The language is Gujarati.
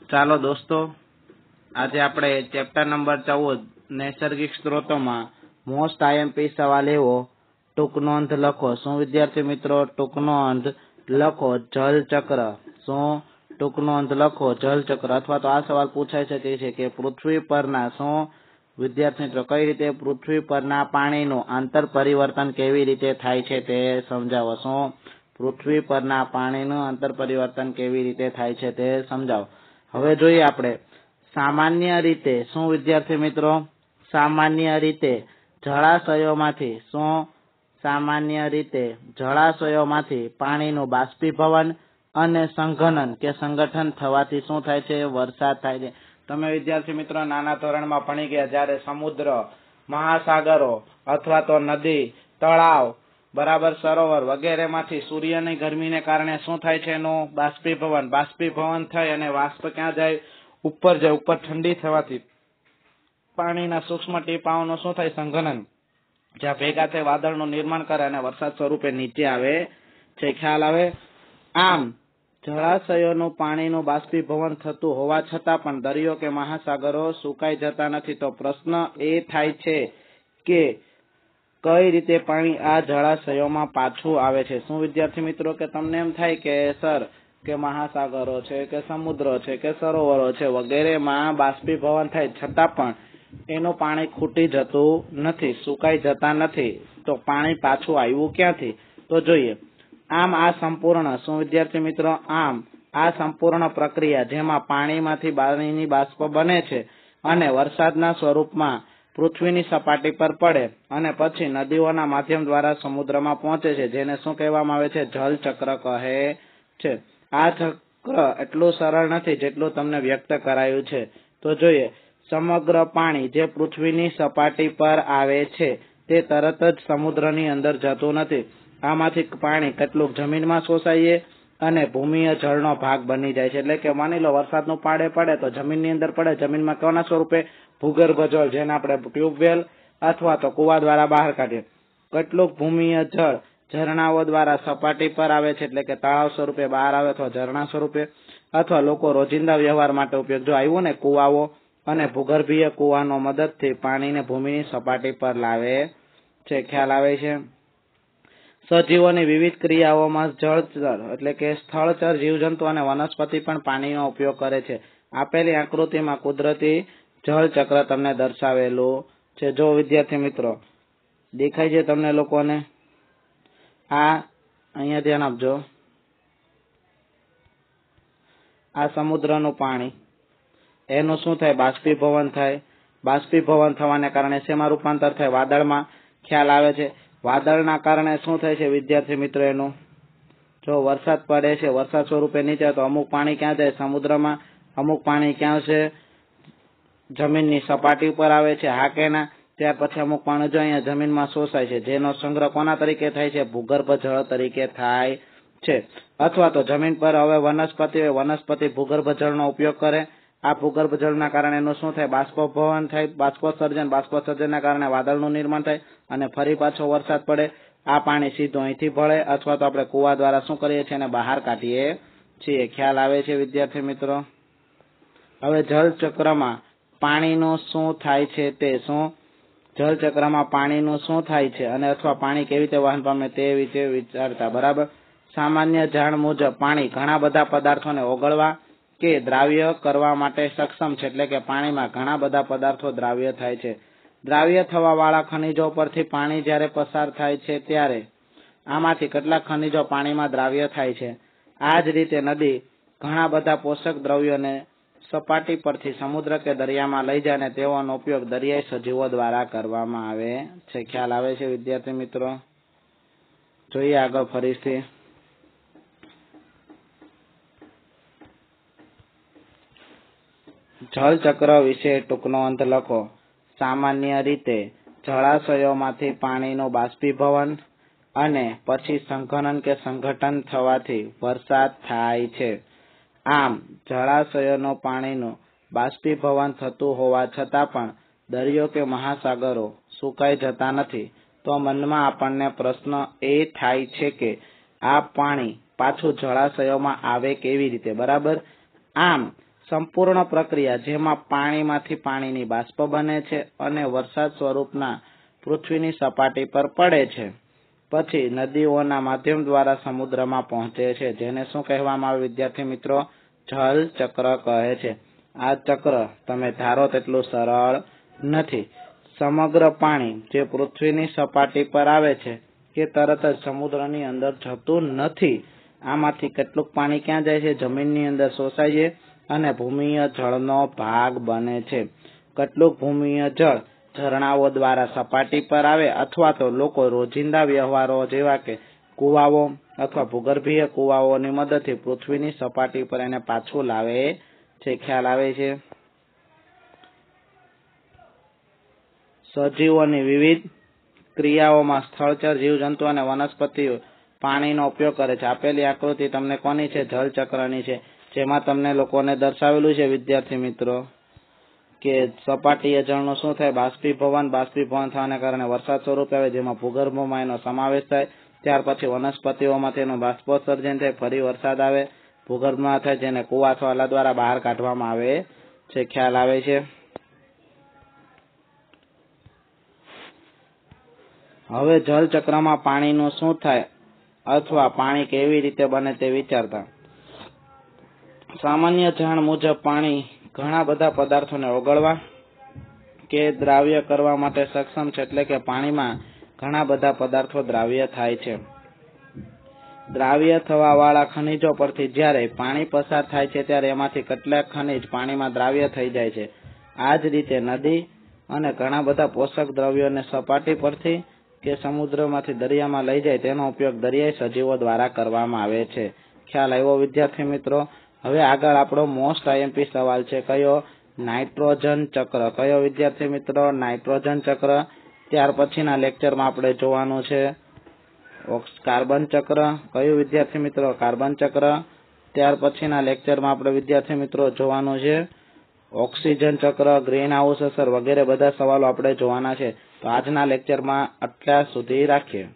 ચાલો દોસ્તો, આજે આપણે ચેપ્ટર નંબર 14 નૈસર્ગિક સ્ત્રોતોમાં મોસ્ટ આઈએમપી સવાલ એવો ટૂંક નોંધ લખો. શું વિદ્યાર્થી મિત્રો ટૂંક નોંધ લખો જલચક્ર? શું ટૂંક નોંધ લખો જલચક્ર? અથવા તો આ સવાલ પૂછાઈ શકે છે કે પૃથ્વી પરના શું વિદ્યાર્થી મિત્રો કઈ રીતે પૃથ્વી પરના પાણીનું આંતર પરિવર્તન કેવી રીતે થાય છે તે સમજાવો. શું પૃથ્વી પરના પાણીનું આંતર પરિવર્તન કેવી રીતે થાય છે તે સમજાવો. હવે જોઈએ આપણે સામાન્ય રીતે શું વિદ્યાર્થી મિત્રો સામાન્ય રીતે જળાશયોમાંથી શું સામાન્ય રીતે જળાશયોમાંથી પાણીનું બાષ્પીભવન અને સંઘનન કે સંગઠન થવાથી શું થાય છે? વરસાદ થાય છે. તમે વિદ્યાર્થી મિત્રો નાના ધોરણમાં ભણી ગયા જ્યારે સમુદ્ર, મહાસાગરો અથવા તો નદી, તળાવ, બરાબર સરોવર વગેરેમાંથી સૂર્યની ગરમીને કારણે શું થાય છે? એનું બાષ્પીભવન થઈ અને વાષ્પ ક્યાં જાય? ઉપર જાય. ઉપર ઠંડી થવાથી પાણીના સૂક્ષ્મ ટીપાઓનું શું થાય? સંઘનન, જ્યાં ભેગા થઈ વાદળનું નિર્માણ કરે અને વરસાદ સ્વરૂપે નીચે આવે છે. ખ્યાલ આવે? આમ જળાશયોનું પાણીનું બાષ્પીભવન થતું હોવા છતાં પણ દરિયો કે મહાસાગરો સુકાઈ જતા નથી. તો પ્રશ્ન એ થાય છે કે કઈ રીતે પાણી આ જળાશયોમાં પાછું આવે છે? શું વિદ્યાર્થી મિત્રો કે તમને એમ થાય કે સર કે મહાસાગરો છે કે સમુદ્રો છે કે સરોવરો છે વગેરેમાં બાષ્પીભવન થાય છતાં પણ એનું પાણી ખૂટી જતું નથી, સુકાઈ જતા નથી, તો પાણી પાછું આવ્યું ક્યાંથી? તો જોઈએ. આમ આ સંપૂર્ણ શું વિદ્યાર્થી મિત્રો આમ આ સંપૂર્ણ પ્રક્રિયા જેમાં પાણીમાંથી પાણીની બાષ્પ બને છે અને વરસાદના સ્વરૂપમાં પૃથ્વીની સપાટી પર પડે અને પછી નદીઓના માધ્યમ દ્વારા સમુદ્રમાં પહોંચે છે, જેને શું કહેવામાં આવે છે? જલચક્ર કહે છે. આ ચક્ર એટલું સરળ નથી જેટલું તમને વ્યક્ત કરાયું છે. તો જોઈએ, સમગ્ર પાણી જે પૃથ્વીની સપાટી પર આવે છે તે તરત જ સમુદ્રની અંદર જતું નથી. આમાંથી પાણી કેટલુંક જમીનમાં શોષાય અને ભૂમિય જળનો ભાગ બની જાય છે. એટલે કે માની લો વરસાદનું પાણી પડે તો જમીનની અંદર પડે, જમીનમાં કોના સ્વરૂપે? ભૂગર્ભ જળ, જેને આપણે ટ્યુબવેલ અથવા તો કુવા દ્વારા બહાર કાઢીએ. કેટલુંક ભૂમિય જળ ઝરણાઓ દ્વારા સપાટી પર આવે છે, એટલે કે તળાવ સ્વરૂપે બહાર આવે અથવા ઝરણા સ્વરૂપે, અથવા લોકો રોજિંદા વ્યવહાર માટે ઉપયોગ. જો આવ્યું ને કુવાઓ અને ભૂગર્ભીય કુવાનો મદદથી પાણીને ભૂમિની સપાટી પર લાવે છે. ખ્યાલ આવે છે? સજીવોની વિવિધ ક્રિયાઓમાં જળચર એટલે કે સ્થળચર જીવજંતુ અને વનસ્પતિ પણ પાણીનો ઉપયોગ કરે છે. આપેલી આકૃતિમાં કુદરતી જળચક્ર તમને દર્શાવેલું છે. જો વિદ્યાર્થી મિત્રો દેખાય છે તમને લોકોને? આ અહીંયા ધ્યાન આપજો. આ સમુદ્રનું પાણી, એનું શું થાય? બાષ્પીભવન થાય. બાષ્પીભવન થવાને કારણે શેમાં રૂપાંતર થાય? વાદળમાં. ખ્યાલ આવે છે? વાદળના કારણે શું થાય છે વિદ્યાર્થી મિત્રો? એનું જો વરસાદ પડે છે, વરસાદ સ્વરૂપે નીચે, તો અમુક પાણી ક્યાં જાય? સમુદ્રમાં. અમુક પાણી ક્યાં છે? જમીનની સપાટી ઉપર આવે છે. હા કે ના? ત્યાર પછી અમુક પાણી જો અહીંયા જમીનમાં શોષાય છે, જેનો સંગ્રહ કોના તરીકે થાય છે? ભૂગર્ભ જળ તરીકે થાય છે. અથવા તો જમીન પર હવે વનસ્પતિ હોય, વનસ્પતિ ભૂગર્ભ જળનો ઉપયોગ કરે. આ ભૂગર્ભ જળના કારણે એનું શું થાય? બાષ્પીભવન થાય, બાષ્પોત્સર્જનના કારણે વાદળનું નિર્માણ થાય અને ફરી પાછો વરસાદ પડે. આ પાણી સીધું અહીંથી ભળે અથવા તો આપણે કુવા દ્વારા શું કરીએ છીએ? અને બહાર કાઢીએ છીએ. ખ્યાલ આવે છે વિદ્યાર્થી મિત્રો? હવે જળચક્રમાં પાણીનું શું થાય છે તે શું? જળચક્રમાં પાણીનું શું થાય છે અને અથવા પાણી કેવી રીતે વહન પામે તે વિશે વિચારતા. બરાબર. સામાન્ય જાણ મુજબ પાણી ઘણા બધા પદાર્થોને ઓગળવા કે દ્રાવ્ય કરવા માટે સક્ષમ છે. એટલે કે પાણીમાં ઘણા બધા પદાર્થો દ્રાવ્ય થાય છે. દ્રાવ્ય થવા વાળા ખનિજો પરથી પાણી જ્યારે પસાર થાય છે ત્યારે આમાંથી કેટલાક ખનિજો પાણીમાં દ્રાવ્ય થાય છે. આ જ રીતે નદી ઘણા બધા પોષક દ્રવ્યોને સપાટી પરથી સમુદ્ર કે દરિયામાં લઈ જાય અને તેઓનો ઉપયોગ દરિયાઈ સજીવો દ્વારા કરવામાં આવે છે. ખ્યાલ આવે છે વિદ્યાર્થી મિત્રો? જોઈએ આગળ ફરીથી. જળચક્ર વિશે ટૂંક નોંધ લખો. સામાન્ય રીતે જળાશયોમાંથી પાણીનું બાષ્પીભવન અને પછી સંઘનન કે સંગઠન થવાથી વરસાદ થાય છે. આમ જળાશયોનું પાણીનું બાષ્પીભવન થતું હોવા છતાં પણ દરિયો કે મહાસાગરો સુકાઈ જતા નથી. તો મનમાં આપણને પ્રશ્ન એ થાય છે કે આ પાણી પાછું જળાશયોમાં આવે કેવી રીતે? બરાબર. આમ સંપૂર્ણ પ્રક્રિયા જેમાં પાણીમાંથી પાણીની બાષ્પ બને છે અને વરસાદ સ્વરૂપના પૃથ્વીની સપાટી પર પડે છે, પછી નદીઓના માધ્યમ દ્વારા સમુદ્રમાં પહોંચે છે, જેને શું કહેવામાં આવે વિદ્યાર્થી મિત્રો? જળ ચક્ર કહે છે. આ ચક્ર તમે ધારો તેટલું સરળ નથી. સમગ્ર પાણી જે પૃથ્વીની સપાટી પર આવે છે કે તરત જ સમુદ્રની અંદર જતું નથી. આમાંથી કેટલુંક પાણી ક્યાં જાય છે? જમીનની અંદર શોષાય છે અને ભૂમિય જળનો ભાગ બને છે. કેટલુંક ભૂમિય જળ ઝરણાઓ દ્વારા સપાટી પર આવે અથવા તો લોકો રોજિંદા વ્યવહારો જેવા કે કુવાઓ અથવા ભૂગર્ભીય કુવાઓની મદદથી પૃથ્વીની સપાટી પર એને પાછું લાવે છે. ખ્યાલ આવે છે? સજીવોની વિવિધ ક્રિયાઓમાં સ્થળચર જીવજંતુ અને વનસ્પતિઓ પાણીનો ઉપયોગ કરે છે. આપેલી આકૃતિ તમને કોની છે? જળચક્રની છે, જેમાં તમને લોકોને દર્શાવેલું છે વિદ્યાર્થી મિત્રો કે સપાટીય જળનું શું થાય? બાષ્પીભવન થવાને કારણે વરસાદ સ્વરૂપે આવે, જેમાં ભૂગર્ભમાં એનો સમાવેશ થાય. ત્યાર પછી વનસ્પતિઓમાં તેનું બાષ્પોત્સર્જન થાય, ફરી વરસાદ આવે, ભૂગર્ભમાં થાય, જેને કુવા અથવા નાલા દ્વારા બહાર કાઢવામાં આવે છે. ખ્યાલ આવે છે? હવે જળચક્રમાં પાણીનું શું થાય અથવા પાણી કેવી રીતે બને તે વિચારતા. સામાન્ય જાણ મુજબ પાણી ઘણા બધા પદાર્થોને ઓગળવા કે દ્રાવ્ય કરવા માટે સક્ષમ છે, એટલે કે પાણીમાં ઘણા બધા પદાર્થો દ્રાવ્ય થાય છે. દ્રાવ્ય થવા વાળા ખનિજો પરથી જ્યારે પાણી પસાર થાય છે ત્યારે એમાંથી કેટલાક ખનિજ પાણીમાં દ્રાવ્ય થઈ જાય છે. આ જ રીતે નદી અને ઘણા બધા પોષક દ્રવ્યોને સપાટી પરથી કે સમુદ્રમાંથી દરિયામાં લઈ જાય તેનો ઉપયોગ દરિયાઈ સજીવો દ્વારા કરવામાં આવે છે. ખ્યાલ આવ્યો વિદ્યાર્થી મિત્રો? હવે આગળ આપણો મોસ્ટ આઈએમપી સવાલ છે. કયો? નાઇટ્રોજન ચક્ર. કયો વિદ્યાર્થી મિત્રો? નાઇટ્રોજન ચક્ર. ત્યાર પછીના લેક્ચરમાં આપણે જોવાનું છે કાર્બન ચક્ર. કયું વિદ્યાર્થી મિત્રો? કાર્બન ચક્ર. ત્યાર પછીના લેક્ચરમાં આપણે વિદ્યાર્થી મિત્રો જોવાનું છે ઓક્સિજન ચક્ર, ગ્રીન હાઉસ અસર વગેરે બધા સવાલો આપણે જોવાના છે. તો આજના લેક્ચરમાં આટલા સુધી રાખીએ.